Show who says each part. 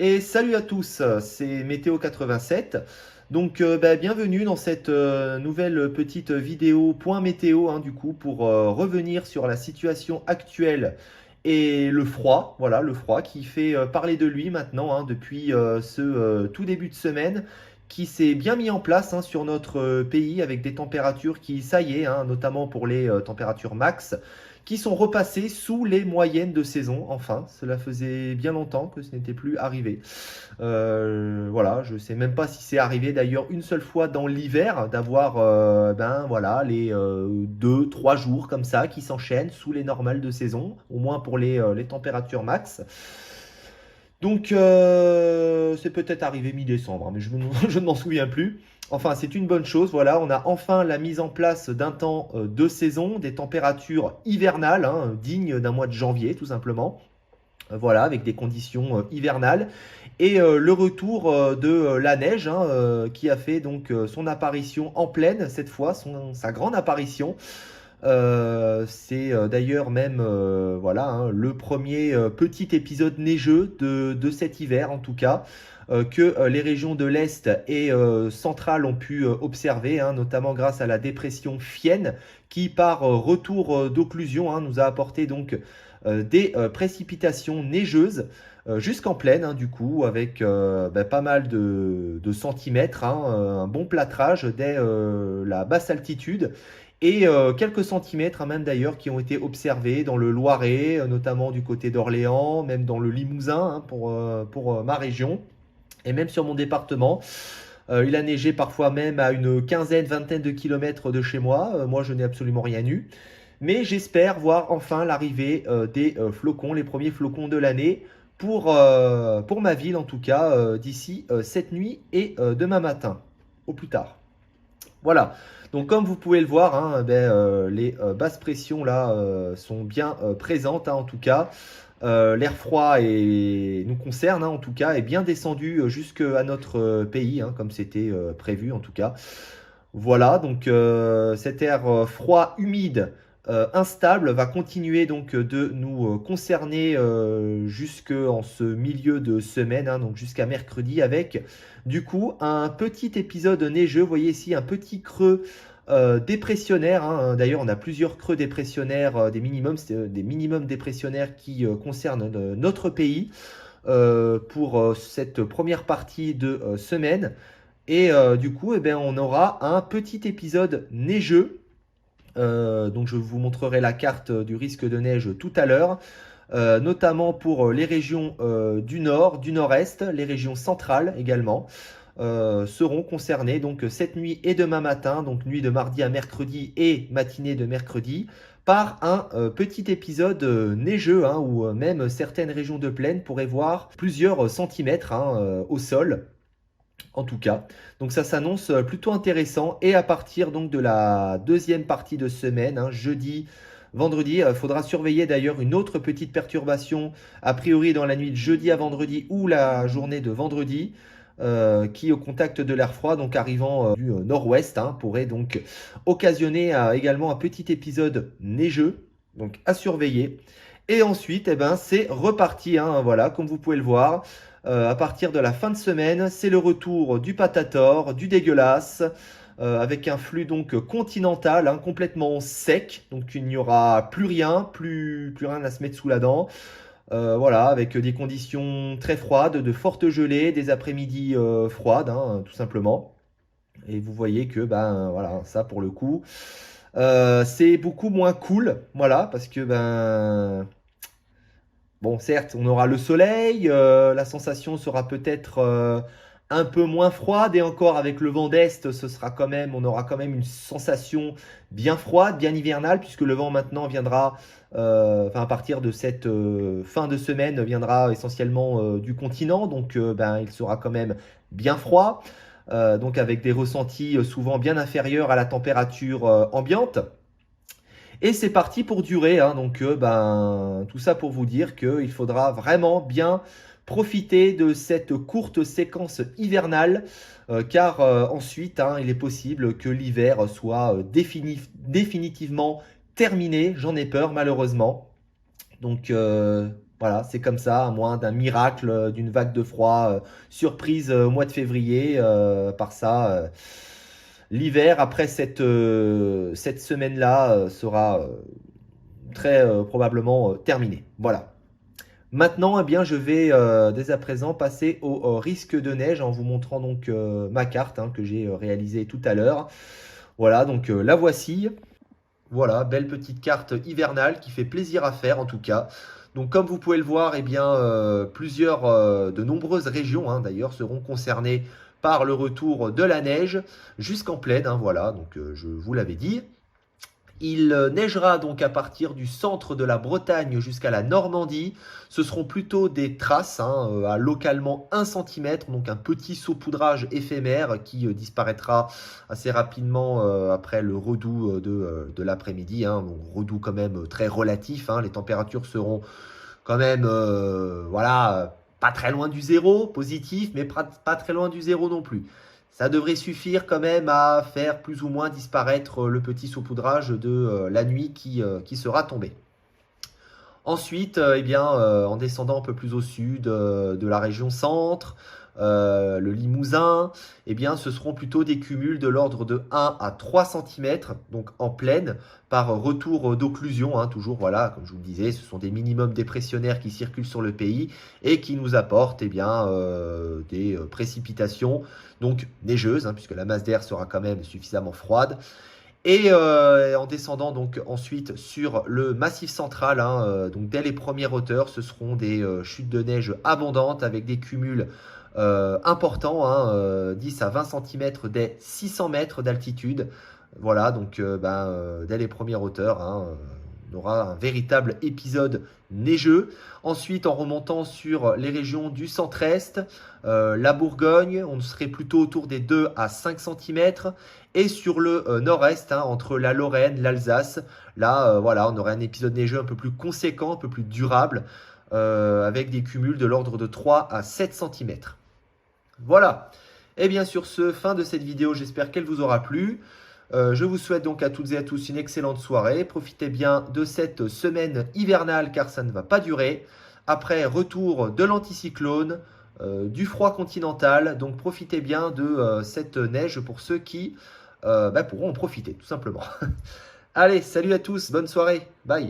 Speaker 1: Et salut à tous, c'est Météo 87. Donc bienvenue dans cette nouvelle petite vidéo point météo du coup pour revenir sur la situation actuelle et le froid, voilà le froid qui fait parler de lui maintenant depuis ce tout début de semaine qui s'est bien mis en place sur notre pays avec des températures qui, ça y est, notamment pour les températures max, qui sont repassées sous les moyennes de saison, enfin. Cela faisait bien longtemps que ce n'était plus arrivé. Voilà, je ne sais même pas si c'est arrivé d'ailleurs une seule fois dans l'hiver d'avoir voilà, les 2-3 jours comme ça qui s'enchaînent sous les normales de saison, au moins pour les températures max. Donc c'est peut-être arrivé mi-décembre, mais je ne m'en souviens plus. Enfin, c'est une bonne chose. Voilà, on a enfin la mise en place d'un temps de saison, des températures hivernales, dignes d'un mois de janvier, tout simplement. Voilà, avec des conditions hivernales. Et le retour de la neige, qui a fait donc son apparition en pleine, cette fois, sa grande apparition. C'est d'ailleurs même voilà, le premier petit épisode neigeux de cet hiver, en tout cas, que les régions de l'Est et centrales ont pu observer, notamment grâce à la dépression Fienne, qui par retour d'occlusion nous a apporté donc des précipitations neigeuses jusqu'en plaine, du coup, avec pas mal de centimètres, un bon plâtrage dès la basse altitude. Et quelques centimètres, même d'ailleurs, qui ont été observés dans le Loiret, notamment du côté d'Orléans, même dans le Limousin, pour ma région, et même sur mon département. Il a neigé parfois même à une quinzaine, vingtaine de kilomètres de chez moi. Moi, je n'ai absolument rien eu. Mais j'espère voir enfin l'arrivée des flocons, les premiers flocons de l'année, pour ma ville en tout cas, d'ici cette nuit et demain matin, au plus tard. Voilà. Donc comme vous pouvez le voir, les basses pressions là sont bien présentes, en tout cas. L'air froid nous concerne, en tout cas, est bien descendu jusqu'à notre pays, comme c'était prévu en tout cas. Voilà, donc cet air froid, humide, instable va continuer donc de nous concerner jusqu'en ce milieu de semaine, donc jusqu'à mercredi, avec du coup un petit épisode neigeux. Vous voyez ici un petit creux dépressionnaire. D'ailleurs, on a plusieurs creux dépressionnaires, des minimums dépressionnaires qui concernent notre pays pour cette première partie de semaine. Et du coup, on aura un petit épisode neigeux. Donc je vous montrerai la carte du risque de neige tout à l'heure, notamment pour les régions du nord, du nord-est, les régions centrales également. Seront concernées donc cette nuit et demain matin, donc nuit de mardi à mercredi et matinée de mercredi, par un petit épisode neigeux, où même certaines régions de plaine pourraient voir plusieurs centimètres au sol en tout cas. Donc ça s'annonce plutôt intéressant. Et à partir donc de la deuxième partie de semaine, jeudi, vendredi, il faudra surveiller d'ailleurs une autre petite perturbation, a priori dans la nuit de jeudi à vendredi ou la journée de vendredi, qui au contact de l'air froid, donc arrivant du nord-ouest, pourrait donc occasionner également un petit épisode neigeux, donc à surveiller. Et ensuite, c'est reparti, voilà, comme vous pouvez le voir. À partir de la fin de semaine, c'est le retour du patator, du dégueulasse, avec un flux donc continental, complètement sec. Donc il n'y aura plus rien à se mettre sous la dent. Voilà, avec des conditions très froides, de fortes gelées, des après-midi froides, tout simplement. Et vous voyez que voilà, ça pour le coup, c'est beaucoup moins cool, voilà, parce que bon, certes, on aura le soleil, la sensation sera peut-être un peu moins froide, et encore avec le vent d'est, on aura quand même une sensation bien froide, bien hivernale, puisque le vent maintenant viendra, à partir de cette fin de semaine, viendra essentiellement du continent, donc il sera quand même bien froid, donc avec des ressentis souvent bien inférieurs à la température ambiante. Et c'est parti pour durer, donc tout ça pour vous dire qu'il faudra vraiment bien profiter de cette courte séquence hivernale, car ensuite, il est possible que l'hiver soit définitivement terminé. J'en ai peur malheureusement. Donc Voilà, c'est comme ça, à moins d'un miracle, d'une vague de froid surprise au mois de février. Par ça, l'hiver, après cette semaine-là, sera très probablement terminé. Voilà. Maintenant, eh bien, je vais dès à présent passer au risque de neige en vous montrant donc ma carte que j'ai réalisée tout à l'heure. Voilà, donc la voici. Voilà, belle petite carte hivernale qui fait plaisir à faire en tout cas. Donc comme vous pouvez le voir, eh bien, de nombreuses régions d'ailleurs seront concernées par le retour de la neige jusqu'en plaine. Voilà, donc je vous l'avais dit. Il neigera donc à partir du centre de la Bretagne jusqu'à la Normandie. Ce seront plutôt des traces à localement 1 cm, donc un petit saupoudrage éphémère qui disparaîtra assez rapidement après le redout de l'après-midi. Donc, redout quand même très relatif. Les températures seront quand même voilà, pas très loin du zéro, positif, mais pas très loin du zéro non plus. Ça devrait suffire quand même à faire plus ou moins disparaître le petit saupoudrage de la nuit qui sera tombée. Ensuite, eh bien, en descendant un peu plus au sud de la région centre, le Limousin, eh bien, ce seront plutôt des cumuls de l'ordre de 1 à 3 cm, donc en plaine, par retour d'occlusion. Toujours, voilà, comme je vous le disais, ce sont des minimums dépressionnaires qui circulent sur le pays et qui nous apportent eh bien, des précipitations, donc neigeuses, puisque la masse d'air sera quand même suffisamment froide. Et en descendant donc ensuite sur le massif central, donc dès les premières hauteurs, ce seront des chutes de neige abondantes avec des cumuls importants, 10 à 20 cm dès 600 mètres d'altitude. Voilà, donc dès les premières hauteurs, on aura un véritable épisode neigeux. Ensuite, en remontant sur les régions du centre-est, la Bourgogne, on serait plutôt autour des 2 à 5 cm. Et sur le nord-est, entre la Lorraine, l'Alsace, là, voilà, on aurait un épisode neigeux un peu plus conséquent, un peu plus durable, avec des cumuls de l'ordre de 3 à 7 cm. Voilà. Et bien sur ce, fin de cette vidéo, j'espère qu'elle vous aura plu. Je vous souhaite donc à toutes et à tous une excellente soirée. Profitez bien de cette semaine hivernale car ça ne va pas durer. Après, retour de l'anticyclone, du froid continental. Donc profitez bien de cette neige pour ceux qui pourront en profiter tout simplement. Allez, salut à tous, bonne soirée, bye.